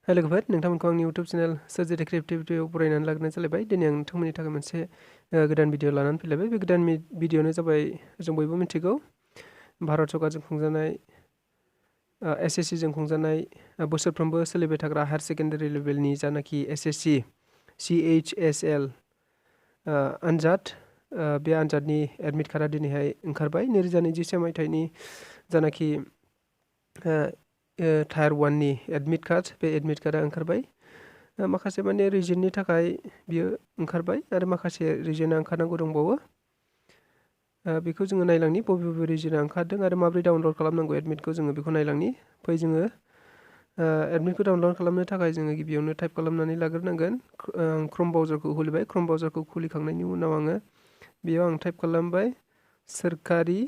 Hello लोगोफोर नोंथांमोनखौ आंनि YouTube channel सोरजिथ क्रिएटिभिटियाव बरायनानै लाग्रोनाय जालायबाय। दिनै आं नोंथांमोननि थाखाय मोनसे गोदान भिडिअ लानानै फैलायबाय। बे गोदान भिडिअआनो जाबाय जों बयबो मिथिगौ भारत सरकारजों खुंजानाय SSC जों खुंजानाय बोसोरफ्रोमबो सोलिबाय थाग्रा हायार सेकेन्डारि लेभेलनि जानाखि SSC CHSL आनजाद बे आनजादनि एडमिट कार्डआ दिनैहाय ओंखारबाय। 2021 मायथाइनि जानाखि टायार 1 नि एडमिट कार्ड बे एडमिट कार्डआ ओंखारबाय। माखासे माने रिजननि थाखाय बियो ओंखारबाय आरो माखासे रिजनआ ओंखारनांगौ दंबावो। बेखौ जोङो नायलांनि बबे बबे रिजनआ ओंखारदों आरो माबोरै डाउनलड खालामनांगौ एडमिटखौ जोङो बेखौ नायलांनि। फै जोङो एडमिटखौ डाउनलड खालामनो थाखाय जोङो गिबियावनो टाइप खालामनानै लाग्रोनांगोन। आं क्रोम ब्राउजारखौ खुलिबाय। क्रोम ब्राउजारखौ खुलिखांनायनि उनाव आङो बेयाव आं टाइप खालामबाय सरकारि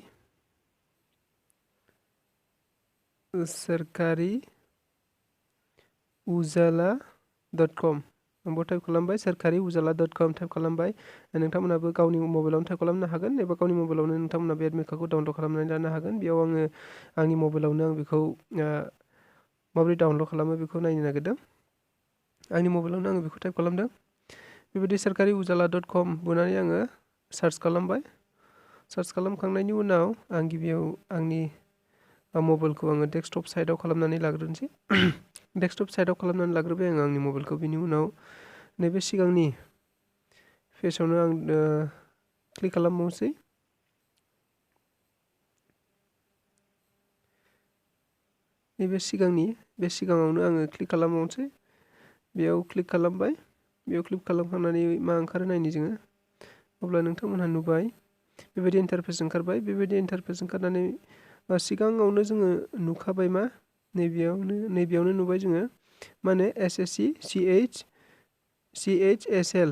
उजाला.com आंबो टाइप खालामबाय सरकारि उजाला.com टाइप खालामबाय। नोंथांमोनाबो गावनि मबाइलावनो टाइप खालामनो हागोन एबा गावनि मबाइलावनो नोंथांमोना बे एडमिट कार्डखौ डाउनलड खालामनानै लानो हागोन। बेयाव आङो आंनि मबाइलावनो आं बेखौ माबोरै डाउनलड खालामो बेखौ नायनो नागिरदों। आंनि मबाइलावनो आङो बेखौ टाइप खालामदों। बेबायदि सरकारि उजाला.com बुनानै आङो सार्च खालामबाय। सार्च खालामखांनायनि उनाव आं गिबियाव आंनि मबाइलखौ आङो डेस्कटप साइडआव खालामनानै लाग्रोनोसै। डेस्कटप साइडआव खालामनानै लाग्रोबाय आङो आंनि मबाइलखौ। बिनि उनाव नैबे सिगांनि पेजआवनो आं क्लिक खालामबावनोसै। नैबे सिगाङावनो आङो क्लिक खालामबावनोसै। बेयाव क्लिक खालामबाय। बेयाव क्लिक खालामखांनानै मा ओंखारो नायनि जोङो। अब्ला नोंथांमोनहा नुबाय बेबायदि इन्टारफेस ओंखारबाय। बेबायदि इन्टारफेस ओंखारनानै सिगाङावनो जोङो नुखाबाय मा नैबेयावनो नुबाय जोङो मा होनो SSC CHSL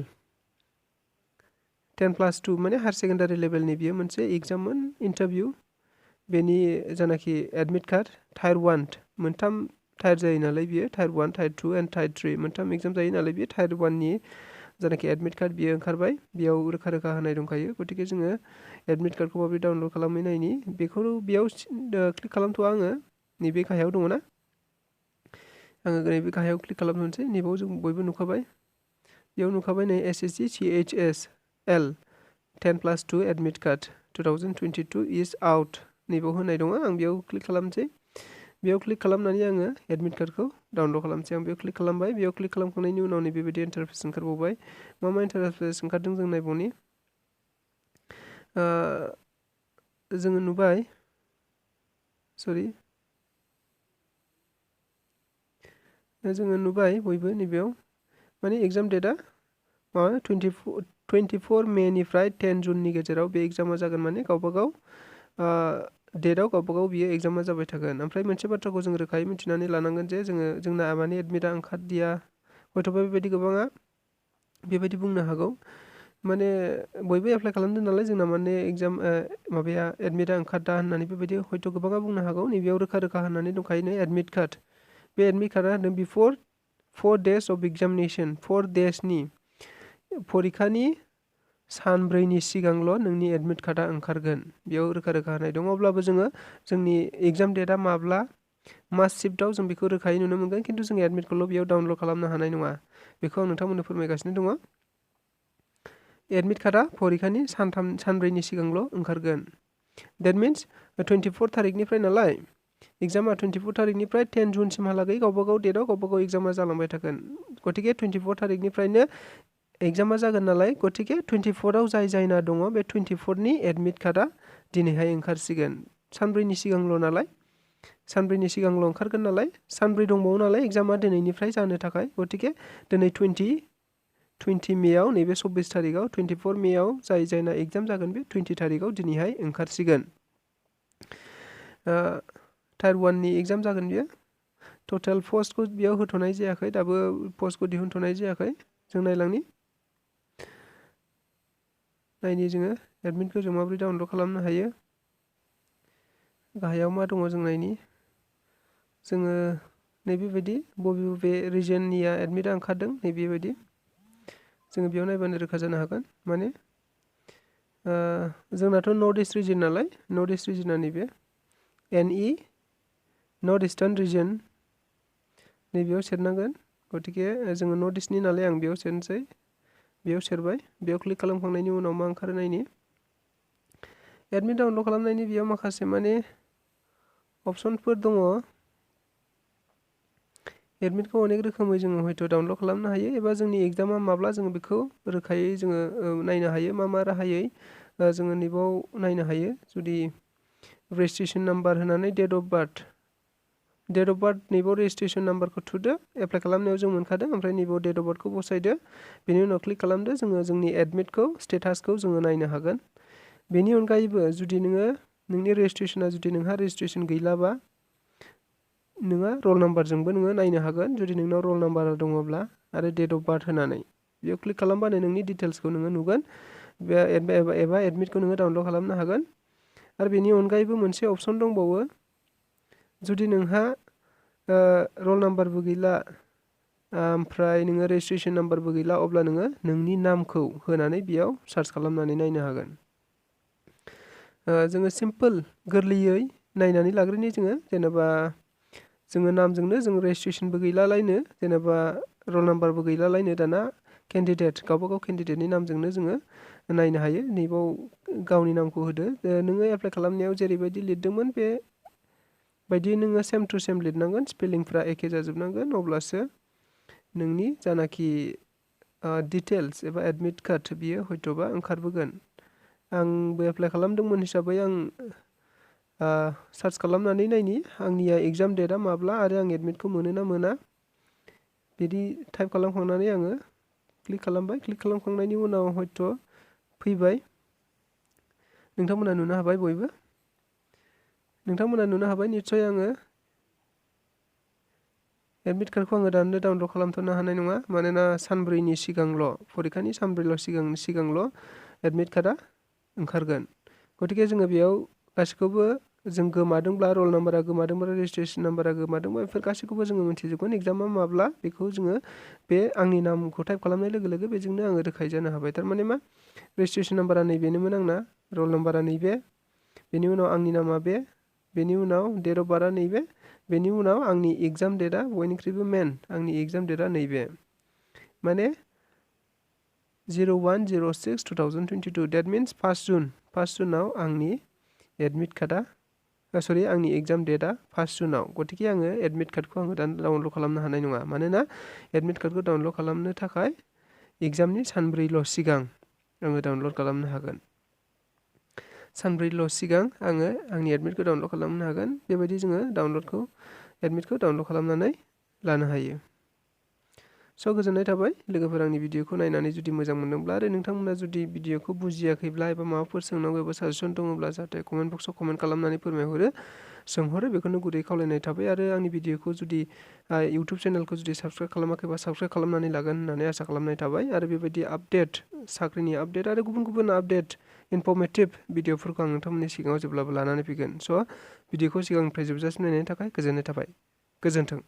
10+2 माने हायार सेकेन्डारि लेभेलनि बियो मोनसे एग्जाममोन इन्टारभिउ। बेनि जानाखि एडमिट कार्ड टायार 1 मोनथाम टायार जायो नालाय बियो टायार 1 टायार 2 एन्ड टायार 3 मोनथाम एग्जाम जायो नालाय बियो टायार 1 नि जानाखि एडमिट कार्ड बियो ओंखारबाय। बेयाव रोखा रोखा होनाय दंखायो। गतिके जोङो एडमिट कार्डखौ माबोरै डाउनलड खालामनो नायनि। बेखौ बेयाव क्लिक खालामथ'आ आङो। नैबे गाहायाव दङ ना। आङो नैबे गाहायाव क्लिक खालामनोसै। नैबाव जों बयबो नुखाबाय। बेयाव नुखाबाय नै SSC CHSL 10+2 एडमिट कार्ड 2022 इज आउट नैबाव होनाय दङ। आं बेयाव क्लिक खालामनोसै। बेयाव क्लिक खालामनानै आङो एडमिट कार्डखौ डाउनलड खालामनोसै। आं बेयाव क्लिक खालामबाय। बेयाव क्लिक खालामखांनायनि उनाव बेबायदि इन्टारफेस ओंखारबावबाय। मा इन्टारफेस ओंखारदों जों नायबावनि। जोङो नुबाय बयबो नैबेयाव माने एग्जाम डेटआ माबा 24 मेनिफ्राय 10 जुननि गेजेराव बे एग्जामा जागोन। माने गावबागाव डेटआव गावबागाव बियो एग्जामा जाबाय थागोन। ओमफ्राय मोनसे बाथ्राखौ जों रोखायै मिथिनानै लानांगोन जे जोंना माने एडमिटआ ओंखारदिया। हयथ'बा बेबायदि गोबाङा बेबायदि बुंनो हागौ माने बयबो एप्लाइ खालामदों नालाय जोंना माने एग्जाम माबाया एडमिटआ ओंखारदा होननानै बेबायदि हयथ' गोबाङा बुंनो हागौ। नैबेयाव रोखा रोखा होननानै दंखायो एडमिट कार्ड। बे एडमिट कार्डआ होनदों बिफोर 4 days of examination 4 daysनि फरिखानि सानब्रैनि सिगांल' नोंनि एडमिट कार्डआ ओंखारगोन। बेयाव रोखा रोखा होनाय दङ। अब्लाबो जोङो जोंनि एग्जाम डेटआ माब्ला मा शिफ्टआव जों बेखौ रोखायै नुनो मोनगोन। खिन्थु जों एडमिटखौल' बेयाव डाउनलड खालामनो हानाय नङा। बेखौ आं नोंथांमोननो फोरमायगासिनो दङ। एडमिट कार्डआ फरिखानि सानब्रैनि सिगांल' ओंखारगोन। देट मिन्स 24 थारिखनिफ्राय नालाय एग्जामा 24 थारिखनिफ्राय 10 जुनसिमहालागै गावबागाव डेटआव गावबागाव एग्जामा जालांबाय थागोन। गतिके 24 थारिखनिफ्रायनो एग्जामा जागोन नालाय गतिके 24आव जायना दङ बे 24नि एडमिट कार्डआ दिनैहाय ओंखारसिगोन। सानब्रैनि सिगांल' नालाय सानब्रैनि सिगांल' ओंखारगोन नालाय सानब्रै दंबावो नालाय एग्जामा दिनैनिफ्राय जानो थाखाय। गतिके दिनै 20 मेआव नैबे 24 थारिखआव 24 मेआव जायना एग्जाम जागोन बे 20 थारिखआव दिनैहाय ओंखारसिगोन। टायार 1 नि एग्जाम जागोन बियो। टटेल पस्टखौ बेयाव होथ'नाय जायाखै। दाबो पस्टखौ दिहुनथ'नाय जायाखै। जों नायलांनि जोङो एडमिटखौ जों माबोरै डाउनलड खालामनो हायो। गाहायाव मा दङ जों नायनि। जोङो नैबेबायदि बबे रिजननिया एडमिटआ ओंखारदों नैबेबायदि जोङो बेयाव नायबानो रोखा जानो हागोन। माने जोंनाथ' नर्थ इस्ट रिजन नालाय नर्थ इस्ट रिजना नैबे NE नर्थ इस्टार्न रिजन नैबेयाव सेरनांगोन गतिके जोङो नर्थ इस्टनि नालाय आं बेयाव सेरनोसै बेयाव सेरबाय बेयाव क्लिक खालामखांनायनि उनाव मा ओंखारो नायनि एडमिट डाउनलड खालामनायनि बेयाव माखासे माने अपसनफोर दङ एडमिटखौ अनेक रोखोमै जोङो हयथ' डाउनलड खालामनो हायो एबा जोंनि एग्जामा माब्ला जोङो बेखौ रोखायै जोङो नायनो हायो मा राहायै जोङो नैबाव नायनो हायो जुदि रेजिस्ट्रेसन नाम्बार होनानै डेट अफ बार्थ नैबाव रेजिस्ट्रेसन नाम्बारखौ थुदो एप्लाइ खालामनायाव जों मोनखादों ओमफ्राय नैबाव डेट अफ बार्थखौ बसायदो बेनि उनाव क्लिक खालामदो जोङो जोंनि एडमिटखौ स्टेटासखौ जोङो नायनो हागोन बेनि अनगायैबो जुदि नोङो नोंनि रेजिस्ट्रेसना जुदि नोंहा रेजिस्ट्रेसन गैलाबा नोङो रल नाम्बारजोंबो नोङो नायनो हागोन जुदि नोंनाव रल नाम्बार दङब्ला आरो डेट अफ बार्थ होनानै बेयाव क्लिक खालामबानो नोंनि डिटेल्सखौ नोङो नुगोन एबा एडमिटखौ नोङो डाउनलड खालामनो हागोन आरो बेनि अनगायैबो मोनसे अपसन दंबावो जुदि नोंहा रल नाम्बारबो गैला ओमफ्राय नोङो रेजिस्ट्रेसन नाम्बारबो गैला अब्ला नोङो नोंनि नामखौ होनानै बेयाव सार्च खालामनानै नायनो हागोन जोङो सिम्पोल गोरलैयै नायनानै लाग्रोनि जोङो जेनेबा जोङो नामजोंनो जों रेजिस्ट्रेसनबो गैलालायनो जेनेबा रल नाम्बारबो गैलालायनो दाना केन्डिडेट गावबागाव केन्डिडेटनि नामजोंनो जोङो नायनो हायो नैबाव गावनि नामखौ होदो नोङो एप्लाइ खालामनायाव जेरैबायदि लिरदोंमोन बे बायदि नोङो सेम टु सेम लिरनांगोन स्पेलिंफ्रा एखे जाजोबनांगोन अब्लासो नोंनि जानाखि डिटेल्स एबा एडमिट कार्ड बियो हयथ'बा ओंखारबोगोन आंबो एप्लाइ खालामदोंमोन हिसाबै आं सार्च खालामनानै नायनि आंनिया एग्जाम डेटआ माब्ला आरो आं एडमिटखौ मोनो ना मोना बिदि टाइप खालामखांनानै आङो क्लिक खालामबाय क्लिक खालामखांनायनि उनाव हयथ' फैबाय नोंथांमोना नुनो हाबाय बयबो नोंथांमोना नुनो हाबाय निस्सय आङो एडमिट कार्डखौ आङो दानो डाउनलड खालामथ'नो हानाय नङा मानोना सानब्रैनि सिगांल' फरिखानि सानब्रैल' सिगांल' एडमिट कार्डआ ओंखारगोन गतिके जोङो बेयाव गासैखौबो जों गोमादोंब्ला रल नाम्बारा गोमादोंब्ला रेजिस्ट्रेसन नाम्बारा गोमादोंब्ला बेफोर गासैखौबो जोङो मिथिजोबगोन एग्जामा माब्ला बेखौ जोङो बे आंनि नामखौ टाइप खालामनाय लोगो लोगो बेजोंनो आङो रोखायै जानो हाबाय थारमाने मा रेजिस्ट्रेसन नाम्बारा नैबेनोमोन आंना रल नाम्बारा नैबे बेनि उनाव आंनि नामा बेनि उनाव डेट अफ बार्थआ नैबे बेनि उनाव आंनि एग्जाम डेटआ बयनिख्रुइबो मेन आंनि एग्जाम डेटआ नैबे माने 01/06/2022 डेट मिन्स 1 जुनाव आंनि एडमिट कार्डआ आंनि एग्जाम डेटआ 1 जुनाव गतिके आङो एडमिट कार्डखौ आङो दा डाउनलड खालामनो हानाय नङा मानोना एडमिट कार्डखौ डाउनलड खालामनो थाखाय एग्जामनि सानब्रैल' सिगां आङो डाउनलड खालामनो हागोन सानब्रैल' सिगां आङो आंनि एडमिटखौ डाउनलड खालामनो हागोन बेबायदि जोङो एडमिटखौ डाउनलड खालामनानै लानो हायो स' गोजोननाय थाबाय लोगोफोर आंनि भिडिअखौ नायनानै जुदि मोजां मोनदोंब्ला आरो नोंथांमोना जुदि भिडिअखौ बुजियाखैब्ला एबा माबाफोर सोंनांगौ एबा साजेसन दङब्ला जाहाथे कमेन्ट बक्सआव कमेन्ट खालामनानै फोरमायहरो सोंहरो बेखौनो गुरै खावलायनाय थाबाय आरो आंनि भिडिअखौ जुदि इउटुब चेनेलखौ जुदि साबस्क्राइब खालामाखैबा साबस्क्राइब खालामनानै लागोन होननानै आसा खालामनाय थाबाय आरो बेबायदि आपडेट साख्रिनि आपडेट आरो गुबुन आपडेट इनफर्मेटिभ भिडिअफोरखौ आं नोंथांमोननि सिगाङाव जेब्लाबो लानानै फैगोन स' भिडिअखौ सिगांनिफ्राय जोबजासिम नायनायनि थाखाय गोजोननाय थाबाय गोजोन्थों।